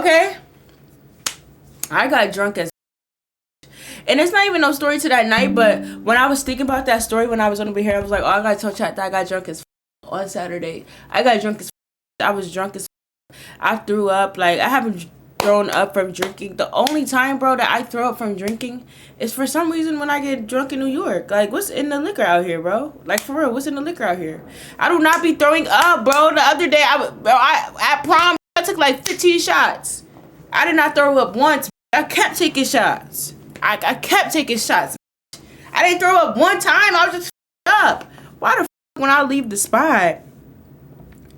Okay? I got drunk as. And it's not even no story to that night, but when I was thinking about that story when I was over here, I was like, oh, I gotta tell chat that I got drunk as on Saturday. I got drunk as I was drunk as I threw up. Like, I haven't thrown up from drinking. The only time, bro, that I throw up from drinking is for some reason when I get drunk in New York. Like, what's in the liquor out here, bro? Like, for real, what's in the liquor out here? I do not be throwing up, bro. The other day, at prom, I took like 15 shots. I did not throw up once. I kept taking shots. I kept taking shots. I didn't throw up one time. I was just up. Why the when I leave the spot?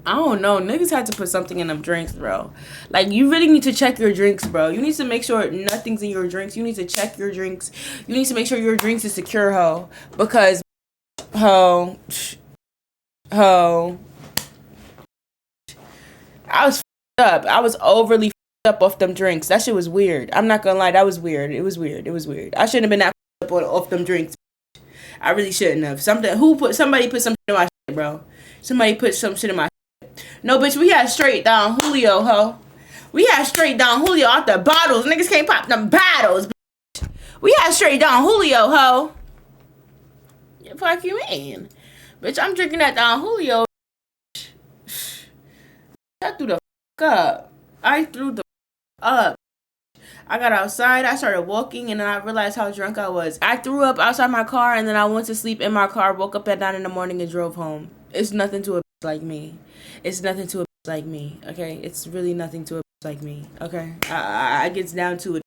I don't know. Niggas had to put something in them drinks, bro. Like, you really need to check your drinks, bro. You need to make sure nothing's in your drinks. You need to check your drinks. You need to make sure your drinks is secure, ho. Because, ho. I was up. I was overly up off them drinks. That shit was weird. I'm not gonna lie. That was weird. It was weird. I shouldn't have been that up off them drinks. I really shouldn't have. Somebody put some shit in my shit, bro. Somebody put some shit in my shit. No, bitch, we had straight down Julio, ho. We had straight down Julio out the bottles. Niggas can't pop them bottles, bitch. We had straight down Julio, ho. Yeah, fuck you mean? Bitch, I'm drinking that down Julio. I threw the up. I threw the up. I got outside, I started walking, and then I realized how drunk I was. I threw up outside my car, and then I went to sleep in my car, woke up at 9 in the morning, and drove home. It's nothing to a bitch like me. It's nothing to a bitch like me, okay? It's really nothing to a bitch like me, okay? I gets down to it.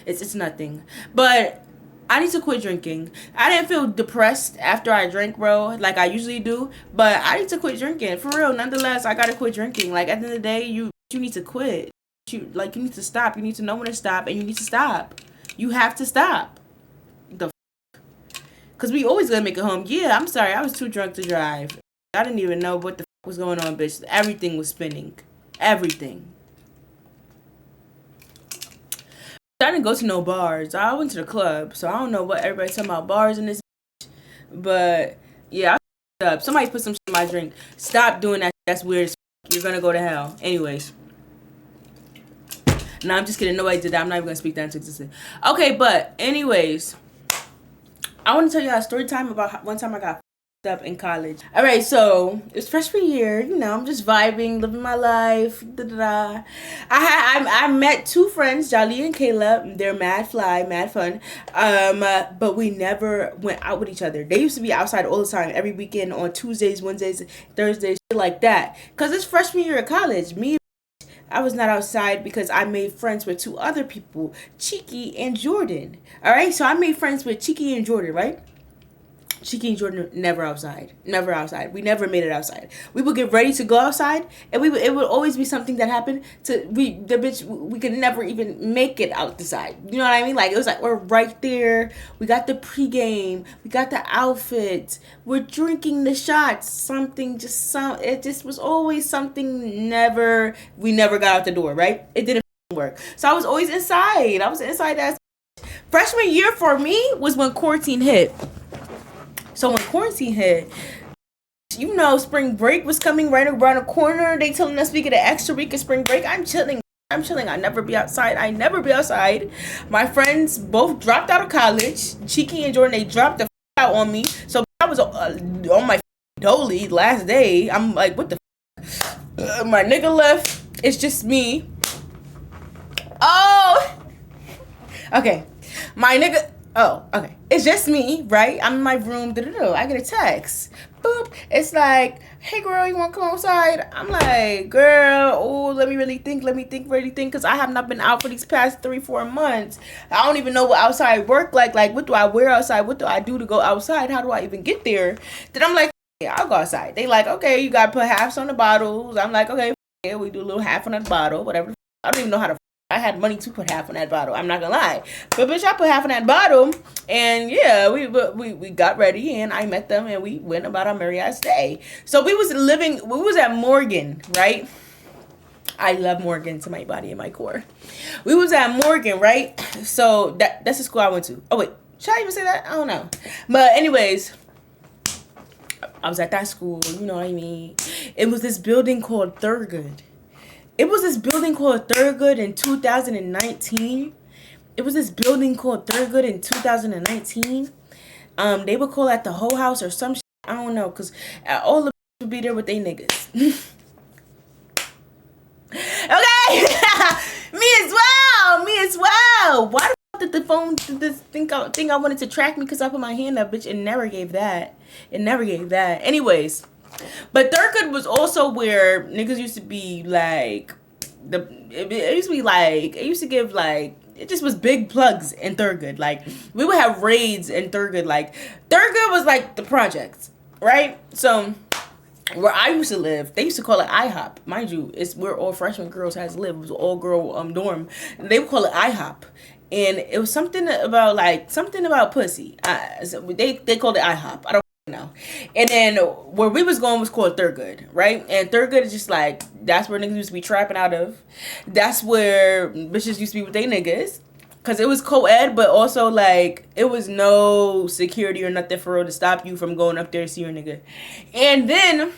It's nothing. But I need to quit drinking. I didn't feel depressed after I drank, bro, like I usually do, but I need to quit drinking. For real, nonetheless, I gotta quit drinking. Like, at the end of the day, you need to quit. You need to stop. You need to know when to stop, and you need to stop. You have to stop. Because we always gonna make it home. Yeah, I'm sorry. I was too drunk to drive. I didn't even know what the was going on, bitch. Everything was spinning. Everything. I didn't go to no bars. I went to the club, so I don't know what everybody's talking about bars in this bitch. But, yeah, I up. Somebody put some shit in my drink. Stop doing that. That's weird as You're gonna go to hell. Anyways. No, I'm just kidding. Nobody did that. I'm not even going to speak that into existence. Okay, but anyways, I want to tell you a story time about one time I got up in college. All right, so it's freshman year. You know, I'm just vibing, living my life. I met two friends, Jolly and Kayla. They're mad fly, mad fun. But we never went out with each other. They used to be outside all the time, every weekend on Tuesdays, Wednesdays, Thursdays, shit like that. Because it's freshman year of college. I was not outside because I made friends with two other people, Cheeky and Jordan. All right, so I made friends with Cheeky and Jordan, right? Cheeky and Jordan never outside. We never made it outside. We would get ready to go outside, and it would always be something that happened we could never even make it out the side. You know what I mean? Like, it was like we're right there. We got the pregame. We got the outfits. We're drinking the shots. It just was always something. We never got out the door, right? It didn't work. So I was always inside. As freshman year for me was when quarantine hit. So when quarantine hit, you know, spring break was coming right around the corner. They telling us we get an extra week of spring break. I'm chilling. I never be outside. My friends both dropped out of college. Cheeky and Jordan, they dropped the out on me. So I was on my dolly last day. I'm like, what the my nigga left. It's just me. Oh, okay. My nigga. Oh, okay. It's just me, right? I'm in my room. I get a text. Boop. It's like, hey, girl, you want to come outside? I'm like, girl, oh, let me really think. Because I have not been out for these past 3-4 months. I don't even know what outside work like. Like, what do I wear outside? What do I do to go outside? How do I even get there? Then I'm like, yeah, I'll go outside. They like, okay, you got to put halves on the bottles. I'm like, okay, yeah, we do a little half on that bottle, whatever. I don't even know how to. I had money to put half on that bottle. I'm not gonna lie, but bitch, I put half on that bottle, and yeah, we got ready, and I met them, and we went about our merry ass day. So we was at Morgan, right? I love Morgan to my body and my core. We was at Morgan, right? So that's the school I went to. Oh wait, should I even say that? I don't know. But anyways, I was at that school. You know what I mean? It was this building called Thurgood. It was this building called Thurgood in 2019. It was this building called Thurgood in 2019. They would call that the whole house or some shit. I don't know, cause all the would be there with they niggas. Okay, me as well. Me as well. Why the fuck did the phone think I wanted to track me? Cause I put my hand up, bitch. It never gave that. It never gave that. Anyways, but Thurgood was also where niggas used to be like it used to be like it used to give like. It just was big plugs in Thurgood. Like, we would have raids in Thurgood. Like, Thurgood was like the projects, right? So, where I used to live, they used to call it IHOP. Mind you, it's where all freshman girls had to live. It was an all-girl dorm. And they would call it IHOP. And it was something about pussy. So they called it IHOP. I don't know. And then where we was going was called Thurgood, right? And Thurgood is just like, that's where niggas used to be trapping out of. That's where bitches used to be with they niggas. Because it was co-ed, but also, like, it was no security or nothing for real to stop you from going up there to see your nigga. And then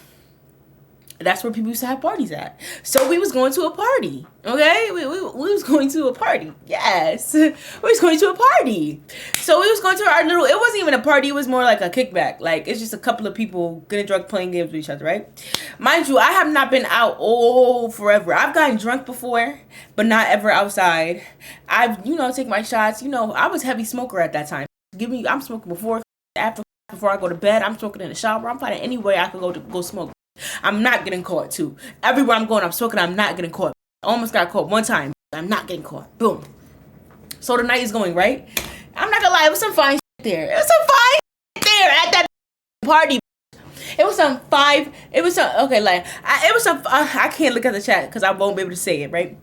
that's where people used to have parties at. So we was going to a party, okay? We was going to a party. Yes. We was going to a party. So we was going to our little, it wasn't even a party. It was more like a kickback. Like, it's just a couple of people getting drunk playing games with each other, right? Mind you, I have not been out all forever. I've gotten drunk before, but not ever outside. I've, take my shots. I was heavy smoker at that time. I'm smoking before I go to bed. I'm smoking in the shower. I'm finding any way I could go smoke. I'm not getting caught too. Everywhere I'm going, I'm smoking. I'm not getting caught. I almost got caught one time. I'm not getting caught. Boom. So the night is going, right? I'm not gonna lie. It was some fine shit there. It was some fine shit there at that party. It was some five. It was some okay. Like it was some. I can't look at the chat because I won't be able to say it. Right?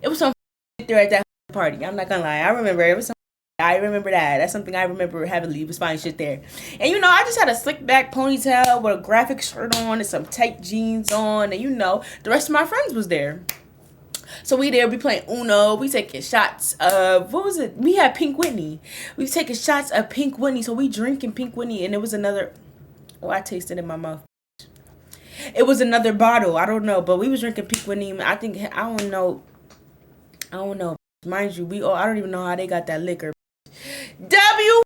It was some shit there at that party. I'm not gonna lie. I remember it was some. I remember that. That's something I remember heavily. Was fine shit there. And I just had a slick back ponytail with a graphic shirt on and some tight jeans on. And the rest of my friends was there. So we playing Uno. We taking shots of, what was it? We had Pink Whitney. We was taking shots of Pink Whitney. So we drinking Pink Whitney. And it was another, I tasted it in my mouth. It was another bottle. I don't know. But we was drinking Pink Whitney. I don't know. Mind you, I don't even know how they got that liquor. W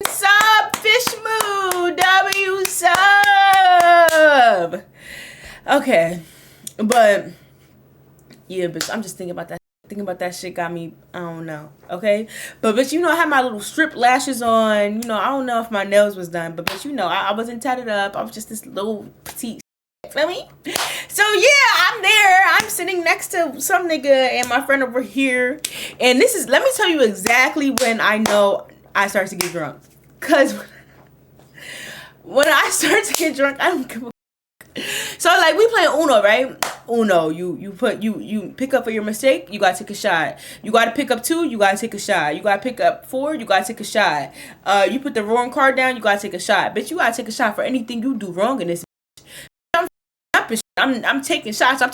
sub fish mood. W sub. Okay. But yeah, bitch, I'm just thinking about that. Thinking about that shit got me, I don't know. Okay? But bitch, I had my little strip lashes on. I don't know if my nails was done, but bitch, I wasn't tatted up. I was just this little petite. Feel me? So yeah, I'm there. I'm sitting next to some nigga and my friend over here. And let me tell you exactly when I know I start to get drunk. Cause when I start to get drunk, I don't give a fuck. So like we playing Uno, right? Uno, you pick up for your mistake, you gotta take a shot. You gotta pick up 2, you gotta take a shot. You gotta pick up 4, you gotta take a shot. You put the wrong card down, you gotta take a shot. Bitch, you gotta take a shot for anything you do wrong in this. I'm taking shots. I'm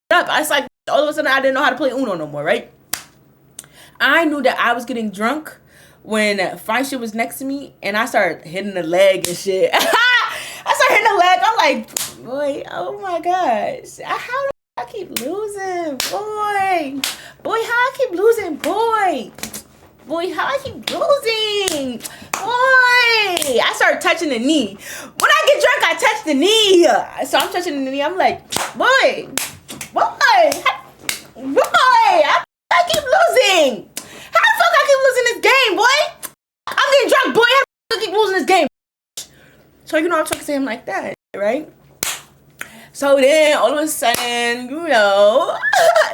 up. It's like all of a sudden I didn't know how to play Uno no more, right? I knew that I was getting drunk when fine shit was next to me, and I started hitting the leg and shit. I started hitting the leg. I'm like, boy, oh my gosh, how do I keep losing, boy, how I keep losing, boy, how I keep losing, boy. I started touching the knee. When I get drunk, I touch the knee. So I'm touching the knee. I'm like, boy, I keep losing. How the fuck I keep losing this game, boy? I'm getting drunk, boy. How the fuck I keep losing this game? So I'm talking to him like that, right? So then, all of a sudden,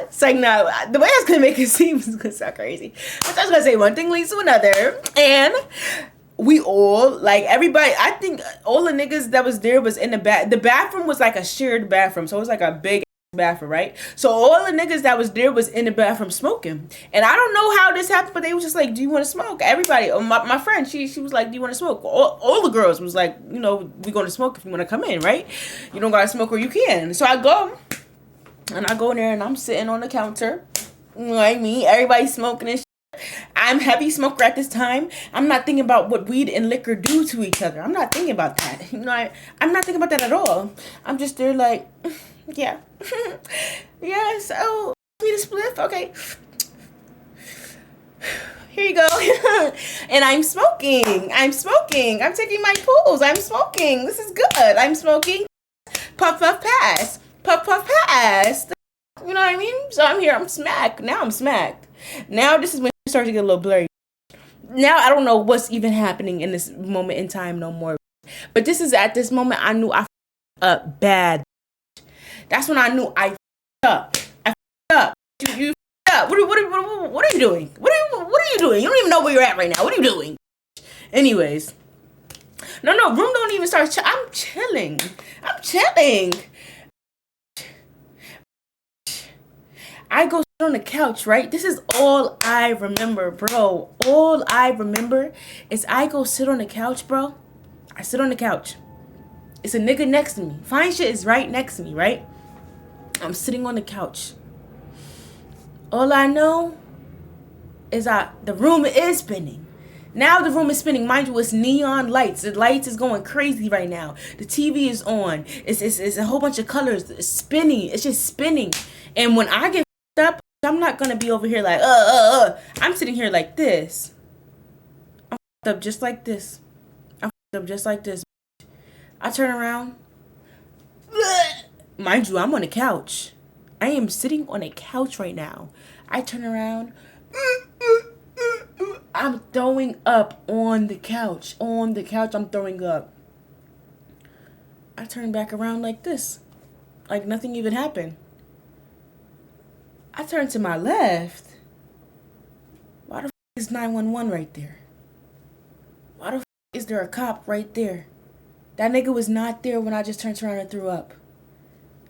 it's like, no, the way I was going to make it seem was going to sound crazy. But I was going to say one thing leads to another. And we all, like, everybody, I think all the niggas that was there was in the bath. The bathroom was like a shared bathroom. So it was like a big bathroom, right? So all the niggas that was there was in the bathroom smoking. And I don't know how this happened, but they was just like, do you want to smoke? Everybody, my friend, she was like, do you want to smoke? All the girls was like, we going to smoke if you want to come in, right? You don't got to smoke or you can. So I go in there and I'm sitting on the counter. You know what I mean? Everybody's smoking and shit. I'm heavy smoker at this time. I'm not thinking about what weed and liquor do to each other. I'm not thinking about that. I'm not thinking about that at all. I'm just there like, Yeah. Yeah, so me to spliff. Okay. Here you go. And I'm smoking. I'm smoking. I'm taking my pulls. I'm smoking. This is good. I'm smoking. Puff, puff, pass. Puff, puff, pass. You know what I mean? So I'm here. I'm smacked. Now I'm smacked. Now this is when it starts to get a little blurry. Now I don't know what's even happening in this moment in time no more. But this is at this moment I knew I f***ed up bad. That's when I knew I f***ed up. I f***ed up. You f***ed up. What are you doing? What are you doing? You don't even know where you're at right now. What are you doing? Anyways. No, room don't even start. I'm chilling. I'm chilling. I go sit on the couch, right? This is all I remember, bro. All I remember is I go sit on the couch, bro. I sit on the couch. It's a nigga next to me. Fine shit is right next to me, right? I'm sitting on the couch. All I know is the room is spinning. Now the room is spinning. Mind you, it's neon lights. The lights is going crazy right now. The TV is on. It's a whole bunch of colors. It's spinning. It's just spinning. And when I get up, I'm not gonna be over here like I'm sitting here like this. I'm up just like this. I'm up just like this. I turn around. Mind you, I'm on the couch. I am sitting on a couch right now. I turn around. I'm throwing up on the couch. On the couch, I'm throwing up. I turn back around like this. Like nothing even happened. I turn to my left. Why the f*** is 911 right there? Why the f*** is there a cop right there? That nigga was not there when I just turned around and threw up.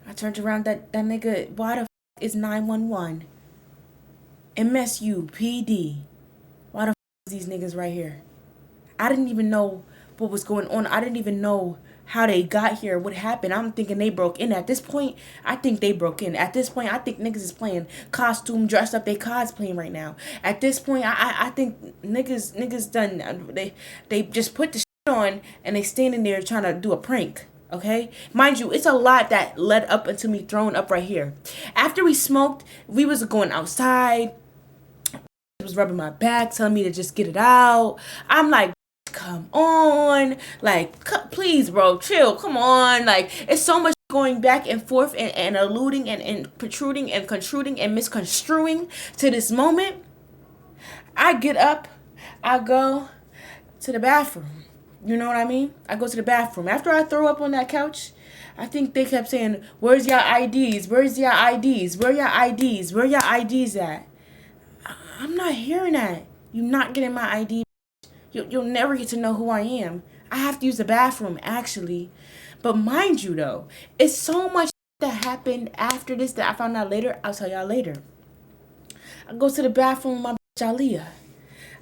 I turned around, that nigga, why the f*** is 911? MSU, PD. Why the f*** is these niggas right here? I didn't even know what was going on. I didn't even know how they got here, what happened. I'm thinking they broke in. At this point, I think they broke in. At this point, I think niggas is playing costume, dressed up. They cosplaying right now. At this point, I think niggas done. They just put the shit on and they standing there trying to do a prank. Okay, mind you, it's a lot that led up into me throwing up right here. After we smoked, we was going outside. It was rubbing my back, telling me to just get it out. I'm like, come on, like, please, bro, chill, come on. Like, it's so much going back and forth and alluding and protruding and contruding and misconstruing to this moment. I get up, I go to the bathroom. You know what I mean? I go to the bathroom. After I throw up on that couch, I think they kept saying, where's your IDs? Where's your IDs? Where your IDs? Where your IDs at? I'm not hearing that. You're not getting my ID. You'll never get to know who I am. I have to use the bathroom, actually. But mind you, though, it's so much that happened after this that I found out later. I'll tell y'all later. I go to the bathroom with my bitch Aaliyah.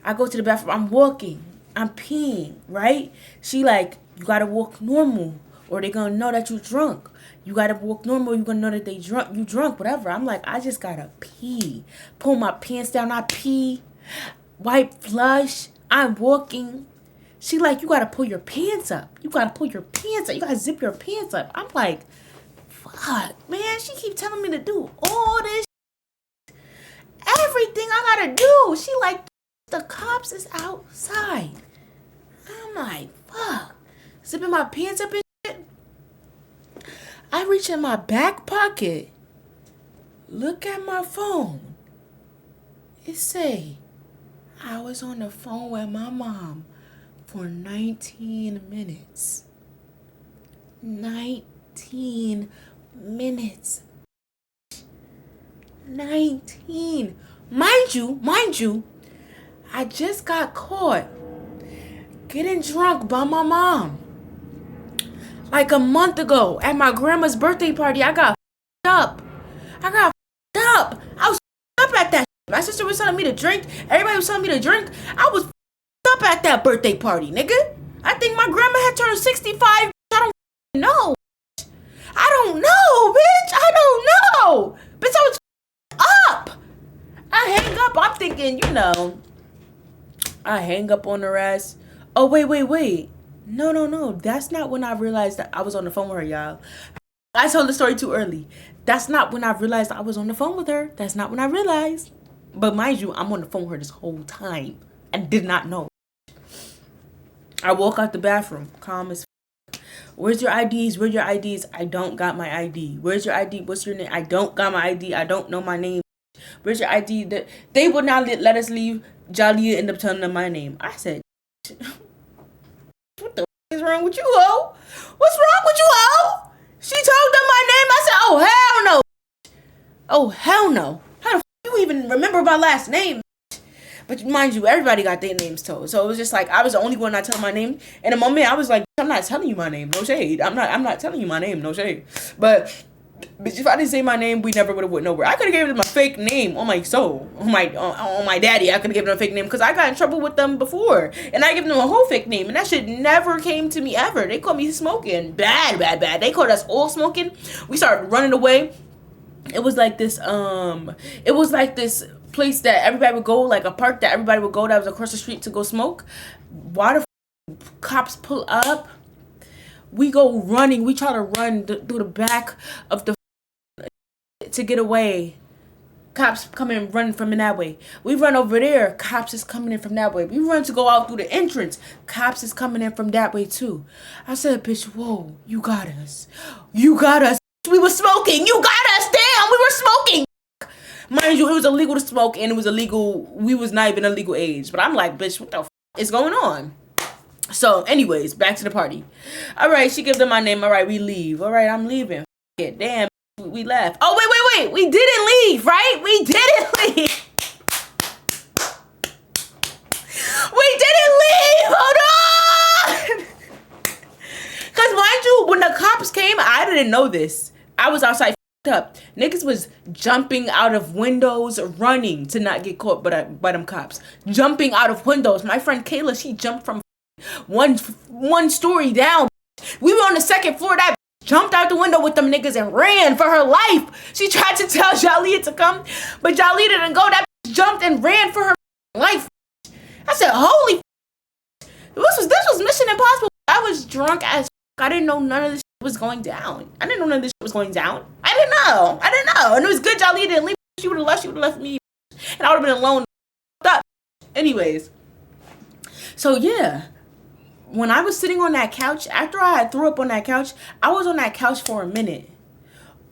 I go to the bathroom. I'm walking. I'm peeing, right? She like, you gotta walk normal or they gonna know that you drunk. You gotta walk normal, you gonna know that you drunk, whatever. I'm like, I just gotta pee. Pull my pants down, I pee. Wipe, flush. I'm walking. She like, you gotta pull your pants up. You gotta pull your pants up. You gotta zip your pants up. I'm like, fuck, man. She keep telling me to do all this. Everything I gotta do. She like, the cops is outside. I'm like, fuck. Zipping my pants up and shit. I reach in my back pocket. Look at my phone. It say, I was on the phone with my mom for 19 minutes. 19 minutes. 19. Mind you, I just got caught getting drunk by my mom. Like a month ago at my grandma's birthday party, I got up. I was up at that. My sister was telling me to drink. Everybody was telling me to drink. I was up at that birthday party, nigga. I think my grandma had turned 65. I don't know. I don't know, bitch. I don't know. Bitch, I was up. I hang up. I'm thinking, I hang up on her ass. Oh, wait. No. That's not when I realized that I was on the phone with her, y'all. I told the story too early. That's not when I realized I was on the phone with her. That's not when I realized. But mind you, I'm on the phone with her this whole time. I did not know. I walk out the bathroom, calm as where's your IDs? Where's your IDs? I don't got my ID. Where's your ID? What's your name? I don't got my ID. I don't know my name. Where's your ID? They would not let us leave. Jaliyah ended up telling them my name. I said, what the is wrong with you, ho? What's wrong with you, ho? She told them my name. I said, oh, hell no. Oh, hell no. How the you even remember my last name? But mind you, everybody got their names told. So it was just like, I was the only one not telling my name. In a moment, I was like, I'm not telling you my name. No shade. I'm not telling you my name. No shade. But if I didn't say my name, we never would have went nowhere. I could have given them a fake name on my soul. On my daddy, I could have given them a fake name. Because I got in trouble with them before. And I gave them a whole fake name. And that shit never came to me ever. They called me smoking. Bad. They called us all smoking. We started running away. It was like this, place that everybody would go, like a park that everybody would go that was across the street to go smoke. Why the cops pull up? We go running. We try to run through the back of the to get away. Cops coming running from in that way. We run over there. Cops is coming in from that way. We run to go out through the entrance. Cops is coming in from that way too. I said, bitch, whoa, you got us. You got us. We were smoking. You got us. Damn, we were smoking. Mind you, it was illegal to smoke and it was illegal. We was not even a legal age. But I'm like, bitch, what the f is going on? So, anyways, back to the party. All right, she gave them my name. All right, we leave. All right, I'm leaving. Damn, we left. Oh, wait. We didn't leave, right? We didn't leave. We didn't leave. Hold on. Because mind you, when the cops came, I didn't know this. I was outside up. Niggas was jumping out of windows, running to not get caught by them cops. Jumping out of windows. My friend Kayla, she jumped from one story down. We were on the second floor. That jumped out the window with them niggas and ran for her life. She tried to tell Jaliyah to come, but Jaliyah didn't go. That jumped and ran for her life. I said, holy this was Mission Impossible. I was drunk as I didn't know none of this was going down. I didn't know none of this was going down. I didn't know. And it was good Jaliyah didn't leave. She would have left me. And I would have been alone. Anyways. So yeah. When I was sitting on that couch, after I had threw up on that couch, I was on that couch for a minute.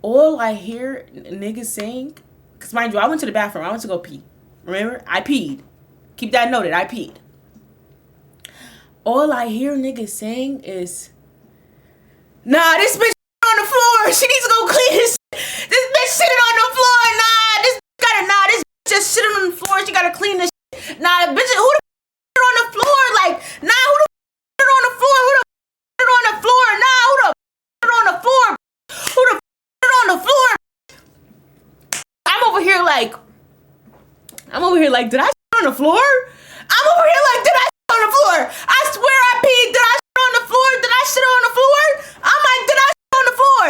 All I hear niggas saying, because mind you, I went to the bathroom. I went to go pee. Remember? I peed. Keep that noted. I peed. All I hear niggas saying is, nah, this bitch on the floor. She needs to go clean this. This bitch sitting on the floor. This bitch just sitting on the floor. She gotta clean this shit. Nah, bitch, who the on the floor? Like, nah, who the on the floor? Who the on the floor? Nah, who the on the floor? Who the on the floor? I'm over here like, did I sit on the floor? I'm over here like, did I sit on the floor? I swear I peed. Did I sit on the floor? Did I sit on the floor? I'm like, did I sit on the floor?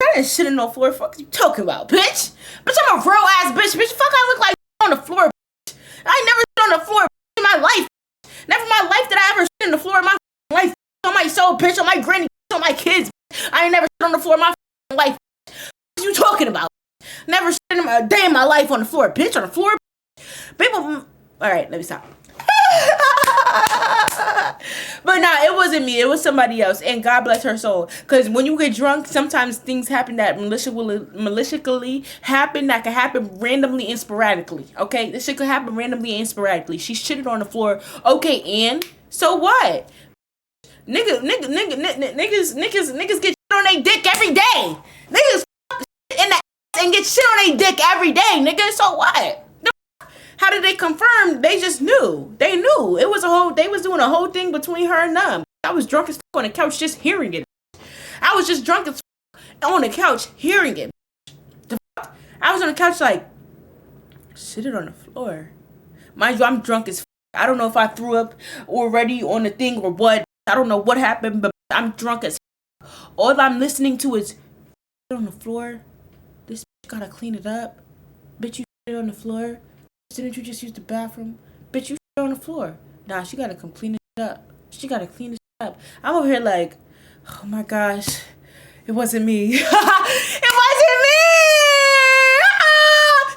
I didn't sit on the floor. Fuck you talking about, bitch? Bitch, I'm a real ass bitch. Bitch, fuck, I look like on the floor, bitch. I ain't never sit on the floor in my life. Never in my life did I ever sit on the floor in my life. On my soul, bitch. On my granny, on my kids. I ain't never sit on the floor in my life. What you talking about? Never sit a day in my life on the floor, bitch. On the floor. People. All right, let me stop. But nah, it wasn't me. It was somebody else. And God bless her soul. Because when you get drunk, sometimes things happen that maliciously happen. That can happen randomly and sporadically. Okay? This shit could happen randomly and sporadically. She shitted on the floor. Okay, and so what? Niggas get shit on their dick every day. Niggas in the ass and get shit on their dick every day, nigga. So what? How did they confirm? They just knew. They knew. It was they was doing a whole thing between her and them. I was drunk as fuck on the couch just hearing it. I was just drunk as fuck on the couch hearing it. The fuck? I was on the couch like, shit it on the floor. Mind you, I'm drunk as fuck. I don't know if I threw up already on the thing or what. I don't know what happened, but I'm drunk as fuck. All I'm listening to is, shit on the floor. This bitch gotta clean it up. Bitch, you shit on the floor. Didn't you just use the bathroom? Bitch, you shit on the floor. Nah, she gotta clean it up. She gotta clean it up. I'm over here like, oh my gosh. It wasn't me. It wasn't me.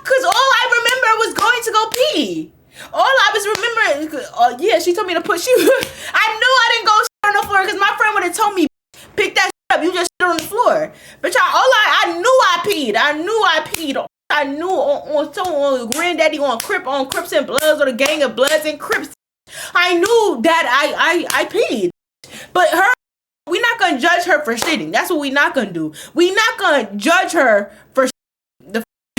Cause all I remember was going to go pee. All I was remembering, yeah, she told me to push you. I knew I didn't go shit on the floor because my friend would have told me, pick that shit up. You just shit on the floor. But I knew I peed. I knew on Granddaddy, on Crips and Bloods, or the gang of Bloods and Crips. I knew that I peed. But we not gonna judge her for shitting. That's what we not gonna do. We not gonna judge her for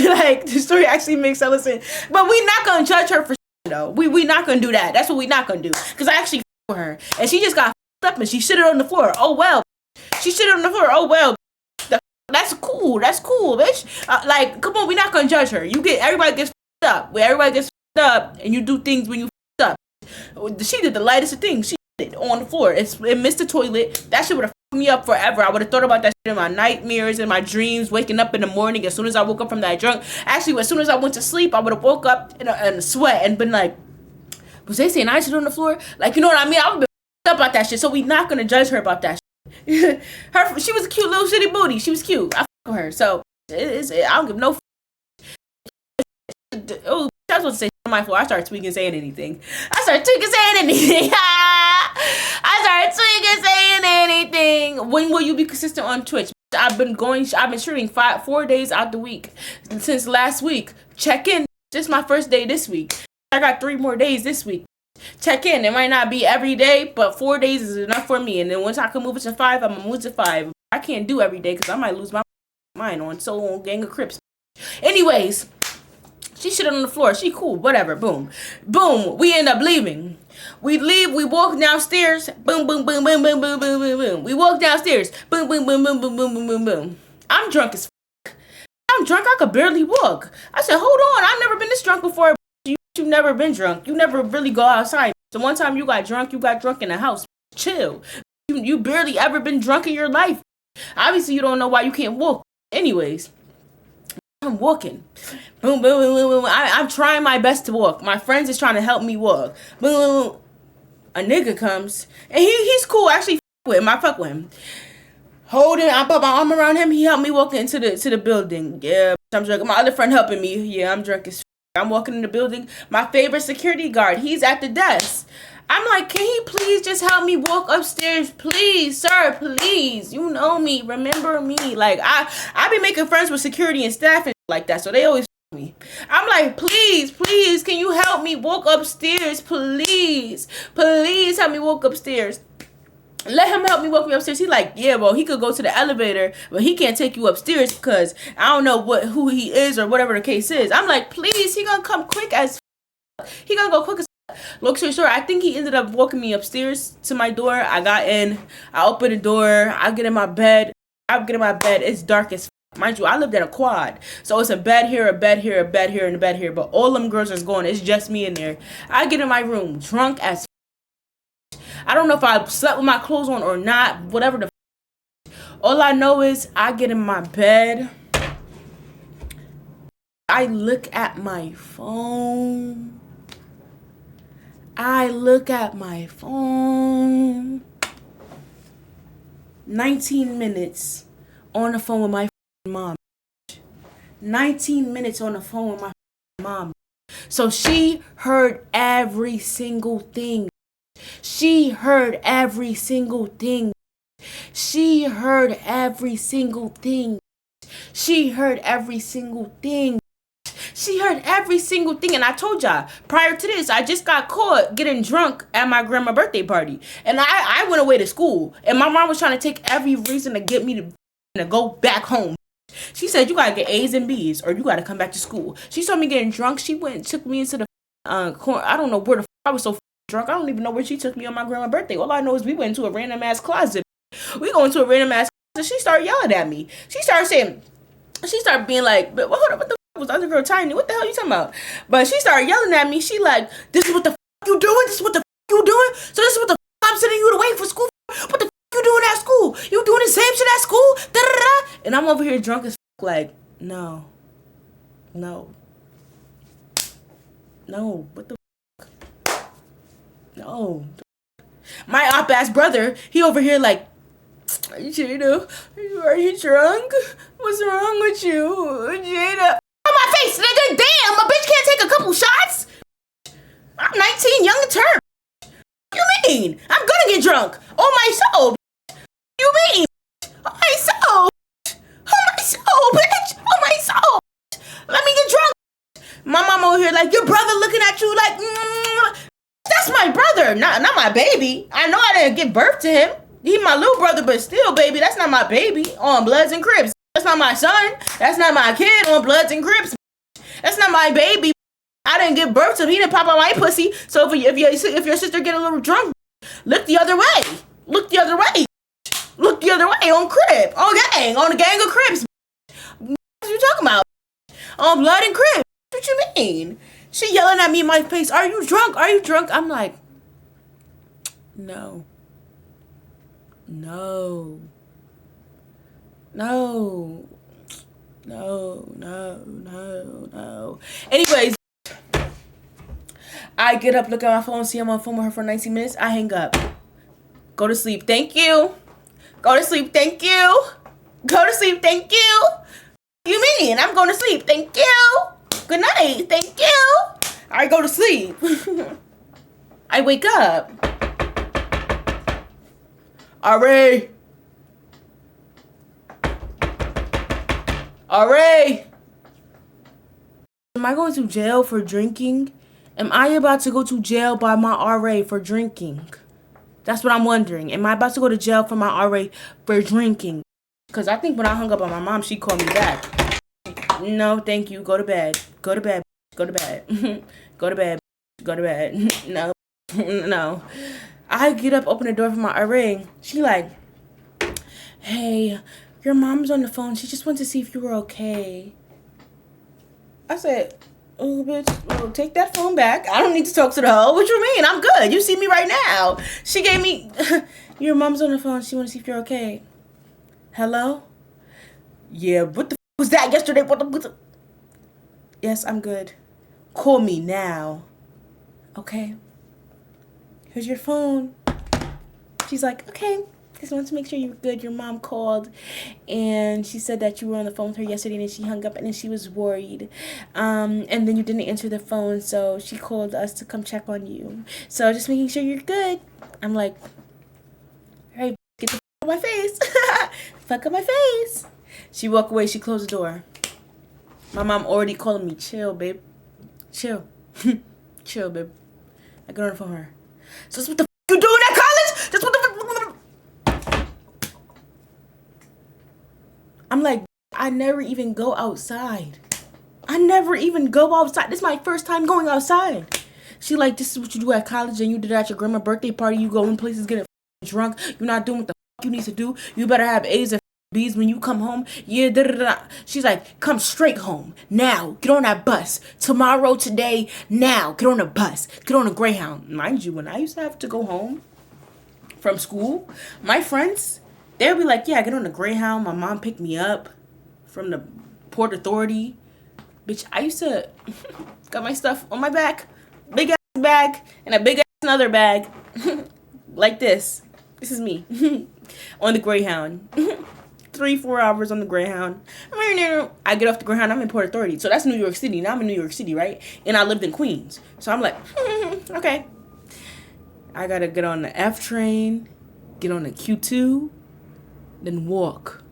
like, the story actually makes sense. But we not gonna judge her for though. We not gonna do that. That's what we not gonna do. Cause I actually with her, and she just got up and she shitted on the floor. Oh well. She shitted on the floor. Oh well. That's cool. That's cool, bitch. Like, come on, we not gonna judge her. Everybody gets up. Everybody gets up, and you do things when you up. She did the lightest of things. She did it on the floor. It missed the toilet. That shit would have fucked me up forever. I would have thought about that shit in my nightmares, in my dreams, waking up in the morning. As soon as I woke up from that drunk, actually, as soon as I went to sleep, I would have woke up in a sweat and been like, was they saying I shit on the floor? Like, you know what I mean? I would have been up about that shit. So we not gonna judge her about that shit. She was a cute little shitty booty. She was cute. I fuck with her. So I don't give no. Oh, I was supposed to say my fault. I started tweaking saying anything. When will you be consistent on Twitch? I've been shooting 4 days out the week since last week. Check in. Just my first day this week. I got 3 more days this week. Check in. It might not be every day, but 4 days is enough for me. And then once I can move it to 5, I'm gonna move it to 5. I can't do every day because I might lose my mind on Gang of Crips. Anyways, she shit on the floor. She cool. Whatever. Boom. Boom. We end up leaving. We leave. We walk downstairs. Boom, boom, boom, boom, boom, boom, boom, boom, boom. We walk downstairs. Boom, boom, boom, boom, boom, boom, boom, boom, boom. I'm drunk as fuck. I'm drunk. I could barely walk. I said, hold on. I've never been this drunk before. You've never been drunk. You never really go outside. So one time you got drunk in the house. Chill. You barely ever been drunk in your life. Obviously, you don't know why you can't walk. Anyways, I'm walking. Boom, boom, boom, boom, boom. I'm trying my best to walk. My friends is trying to help me walk. Boom, boom, boom. A nigga comes. And he's cool. I actually with him. I fuck with him. I put my arm around him. He helped me walk into the building. Yeah, I'm drunk. My other friend helping me. Yeah, I'm drunk as I'm walking in the building. My favorite security guard, he's at the desk. I'm like, can he please just help me walk upstairs? Please, sir, please. You know me. Remember me. Like, I be making friends with security and staff and like that, so they always me. I'm like, please, can you help me walk upstairs? Please help me walk upstairs. Let him help me walk me upstairs. He like, yeah, well, he could go to the elevator, but he can't take you upstairs because I don't know who he is or whatever the case is. I'm like, please, he gonna come quick as he gonna go quick as long story short, I think he ended up walking me upstairs to my door. I got in, I opened the door, I get in my bed. It's dark as mind you, I lived in a quad. So it's a bed here, a bed here, a bed here, and a bed here. But all them girls is gone. It's just me in there. I get in my room, drunk as I don't know if I slept with my clothes on or not, whatever the all I know is I get in my bed. I look at my phone. 19 minutes on the phone with my mom. 19 minutes on the phone with my mom. So she heard every single thing. She heard every single thing. She heard every single thing. She heard every single thing. She heard every single thing. And I told y'all, prior to this, I just got caught getting drunk at my grandma's birthday party. And I went away to school. And my mom was trying to take every reason to get me to go back home. She said, you got to get A's and B's or you got to come back to school. She saw me getting drunk. She went and took me into the corner. I don't know where I was so drunk. I don't even know where she took me on my grandma's birthday. All I know is we went into a random ass closet. We go into a random ass closet. She started yelling at me. She started being like, but hold up, what the fuck was the other girl Tiny? What the hell you talking about? But she started yelling at me. She like, this is what the fuck you doing? This is what the fuck you doing? So this is what the fuck I'm sending you to wait for school for? What the fuck you doing at school? You doing the same shit at school? Da-da-da. And I'm over here drunk as fuck like, no, what the fuck? No. My op ass brother, he over here like, Jada, are you drunk? What's wrong with you? Jada. On my face, nigga, damn, a bitch can't take a couple shots? I'm 19, young and turn. What you mean? I'm gonna get drunk. On my soul. What you mean? On my soul. On my soul, bitch. On my soul. Let me get drunk. My mom over here like, your brother looking at you like, that's my brother, not my baby. I know I didn't give birth to him. He my little brother, but still, baby, that's not my baby. On Bloods and Crips. That's not my son. That's not my kid. On Bloods and Crips. That's not my baby. I didn't give birth to him. He didn't pop out my pussy. So if your sister get a little drunk, look the other way. Look the other way. Look the other way on Crip. On gang. On the gang of Crips. What you talking about? On Blood and Crips. What you mean? She yelling at me in my face. Are you drunk? Are you drunk? I'm like, no. No. No. No, no, no, no. Anyways, I get up, look at my phone, see I'm on the phone with her for 19 minutes. I hang up. Go to sleep. Thank you. Go to sleep. Thank you. Go to sleep. Thank you. You mean? I'm going to sleep. Thank you. Good night. Thank you. I go to sleep. I wake up. Ari. Ari. Am I going to jail for drinking? Am I about to go to jail by my RA for drinking? That's what I'm wondering. Am I about to go to jail for my RA for drinking? Because I think when I hung up on my mom, she called me back. No, thank you. Go to bed. Go to bed. Go to bed. Go to bed. Go to bed. No. No. I get up, open the door for my RA. She like, hey, your mom's on the phone. She just wants to see if you were okay. I said, oh, bitch, well, take that phone back. I don't need to talk to the hoe. What you mean? I'm good. You see me right now. She gave me, your mom's on the phone. She wants to see if you're okay. Hello? Yeah, what the was that yesterday? What the? Yes, I'm good. Call me now. Okay. Here's your phone. She's like, okay. Just wanted to make sure you were good. Your mom called and she said that you were on the phone with her yesterday and she hung up and then she was worried. And then you didn't answer the phone, so she called us to come check on you. So just making sure you're good. I'm like, all right, get the fuck out of my face. Fuck up my face. She walked away. She closed the door. My mom already calling me. Chill, babe. Chill. Chill, babe. I got on the phone with her. So that's what the f*** you doing at college? That's what the f***. I'm like, I never even go outside. I never even go outside. This is my first time going outside. She like, this is what you do at college and you did at your grandma's birthday party. You go in places getting drunk. You're not doing what the f*** you need to do. You better have A's and B's when you come home. Yeah, da da da. She's like, come straight home. Now. Get on that bus. Tomorrow, today, now. Get on a bus. Get on a Greyhound. Mind you, when I used to have to go home from school, my friends, they'll be like, yeah, get on the Greyhound. My mom picked me up from the Port Authority. Bitch, I used to got my stuff on my back. Big ass bag and a big ass another bag. Like this. This is me. On the Greyhound. 3-4 hours on the Greyhound. I get off the Greyhound. I'm in Port Authority. So that's New York City. Now I'm in New York City, right? And I lived in Queens. So I'm like, okay. I got to get on the F train. Get on the Q2. Then walk.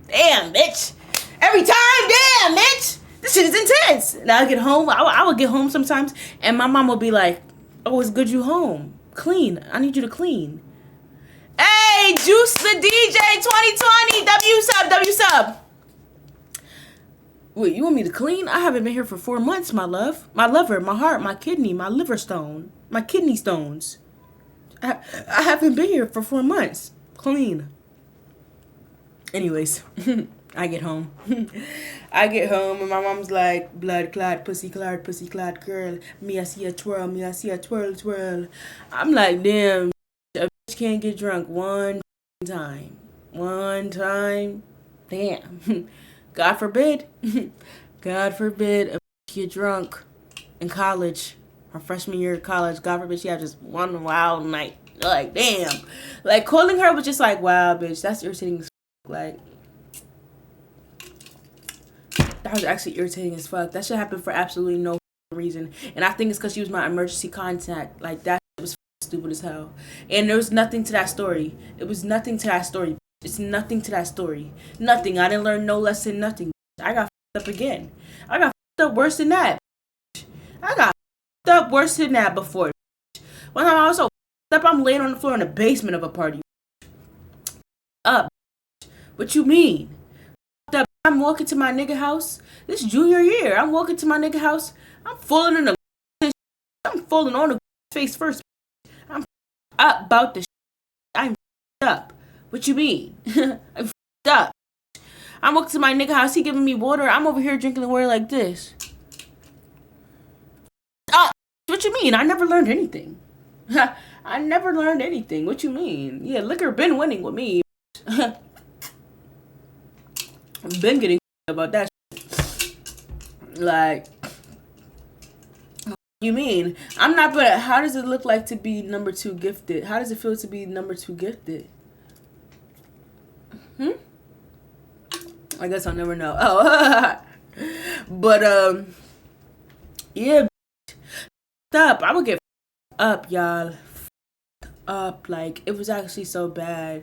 Damn, bitch. Every time, damn, bitch. This shit is intense. Now I get home. I would get home sometimes. And my mom would be like, oh, it's good you home. Clean. I need you to clean. Hey, Juice the DJ 2020. W sub. Wait, you want me to clean? I haven't been here for 4 months, my love. My liver, my heart, my kidney, my liver stone. My kidney stones. I haven't been here for 4 months. Clean. Anyways, I get home. I get home and my mom's like, blood clot, pussy clot, girl. Me, I see a twirl, twirl. I'm like, damn, a bitch can't get drunk one time. Damn. God forbid. God forbid a bitch get drunk in college. Her freshman year of college. God forbid she had just one wild night. Like, damn. Like, calling her was just like, wow, bitch, that's irritating as fuck. Like, that was actually irritating as fuck. That shit happened for absolutely no reason. And I think it's because she was my emergency contact. Like, that was stupid as hell. And there was nothing to that story. It was nothing to that story. It's nothing to that story. Nothing. I didn't learn no lesson, nothing. I got up again. I got up worse than that. I got up worse than that before. One time I was so up, I'm laying on the floor in the basement of a party. Up. What you mean? Up. I'm walking to my nigga house. This junior year, I'm walking to my nigga house. I'm falling in the. I'm falling on the face first. I'm up about this. I'm up. What you mean? I'm up. I'm walking to my nigga house. He giving me water. I'm over here drinking the water like this. Up. What you mean? I never learned anything. I never learned anything. What you mean? Yeah, liquor been winning with me. I've been getting about that. Like, you mean? I'm not, but how does it look like to be number 2 gifted? How does it feel to be number 2 gifted? I guess I'll never know. Oh, but yeah, up. I would get up, y'all. Up, like it was actually so bad.